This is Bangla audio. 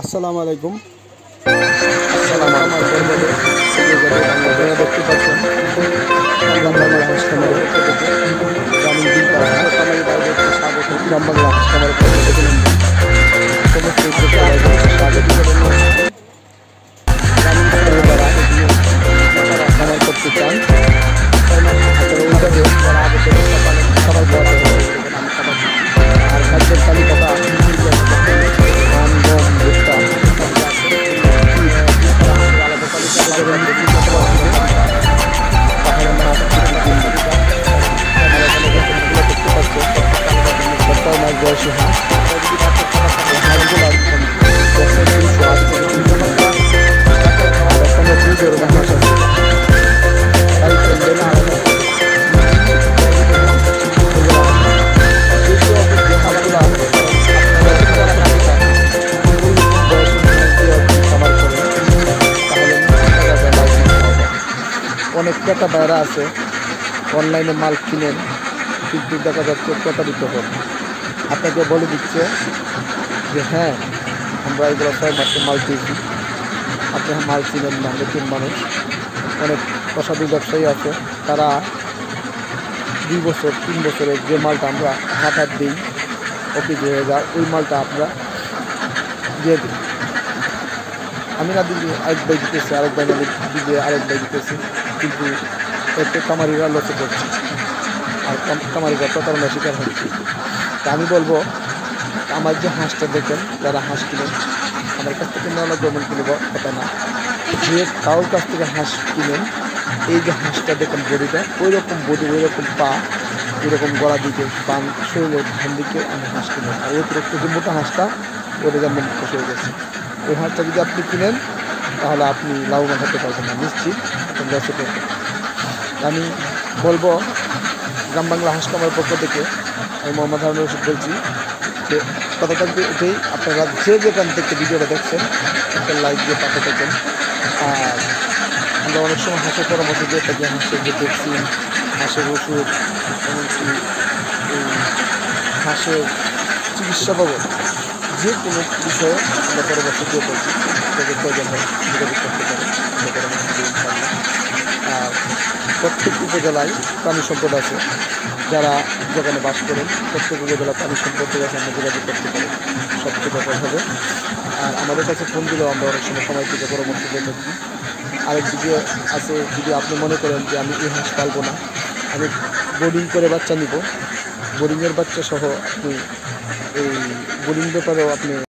আসসালামু আলাইকুম। আমার পরিবারে আপনারা দেখতে পাচ্ছেন গ্রাম বাংলা হাঁস খামারের পক্ষ থেকে গ্রামীণ দিন খামারি ভাইদেরকে স্বাগত। গ্রাম বাংলা হাঁস খামারের পক্ষ থেকে সমস্ত উদ্যোক্তা ভাইদেরকে স্বাগত জানাচ্ছি। গ্রামীণ যারা খামার করতে চান আপনারা ওইভাবে খাবার খাওয়াতে হবে। আর খাদ্যের তালিকাটা ধান, গম, ভুট্টা বয়সী হাঁস অনেক ক্রেতা বাইরা আছে, অনলাইনে মাল কিনেন কিন্তু দেখা যাচ্ছে ক্রেতা দিতে হবে। আপনাকে বলে দিচ্ছে যে হ্যাঁ আমরা এগুলো 6 মাসে মাল দিয়েছি, আপনি মাল কিনেন না। নতুন মানুষ অনেক প্রসাদী ব্যবসায়ী আছে, তারা 2 বছর 3 বছরের যে মালটা আমরা হাত দিই অকেজি হয়ে যায়, ওই মালটা আমরা দিয়ে দিই। আমি না দিলে আরেক ভাই দিতেছি, আরেক ভাই না দিলে আরেক ভাই দিতেছি, কিন্তু এতে কামারিরা লসে করছে আর কামারিরা প্রতারণার শিকার হচ্ছে। তা আমি বলবো আমার যে হাঁসটা দেখেন, যারা হাঁস কিনেন আমার কাছ থেকে নেওয়া যেমন কিনব কথা না, যে কারোর কাছ থেকে হাঁস কিনেন এই যে হাঁসটা দেখেন বডিটা ওই রকম বডি, ওই রকম পা, ওইরকম গলা দিকে বান শরীরের ধান দিকে আমি হাঁস কিনেন। আর অতিরিক্ত যে মোটা হাঁসটা ওটা যেমন বসে হয়ে গেছে, ওই হাঁসটা যদি আপনি কিনেন তাহলে আপনি লাভবান হতে পারবেন না, নিশ্চিত আপনি লসে করবেন। আমি বলবো গ্রাম বাংলা হাঁস খামারের পক্ষ থেকে আমি মোহাম্মদ হারুন রশিদ বলছি যে কথা থাকবে এটাই, আপনারা যে যেখান থেকে ভিডিওটা দেখছেন একটা লাইক দিয়ে পাঠা থাকেন। আর আমরা অনেক সময় হাঁসের পরামর্শ দিয়ে থাকি, হাঁসের যে ভ্যাকসিন, হাঁসের ওষুধ, এমনকি হাঁসের চিকিৎসা বাবদ যে কোনো বিষয়ে আমরা পরামর্শ দিয়ে থাকি, তাদের প্রয়োজন হয় যোগাযোগ করতে পারে আমরা পরামর্শ দিই ইনশাআল্লাহ। আর প্রত্যেক উপজেলায় প্রাণী সম্পদ আছে, যারা যেখানে বাস করেন প্রত্যেক উপজেলা প্রাণী সম্পদের কাছে আমরা যোগাযোগ করতে পারি, সবচেয়ে ব্যাপার হবে। আর আমাদের কাছে ফোন দিলেও আমরা অনেক সময় থেকে পরামর্শ দিয়ে থাকি। আরেক দিকে আছে, যদি আপনি মনে করেন যে আমি এই হাঁস পালবো না, আমি বোর্ডিং করে বাচ্চা নিব, বোর্ডিংয়ের বাচ্চা সহ আপনি এই বোর্ডিং ব্যাপারেও আপনি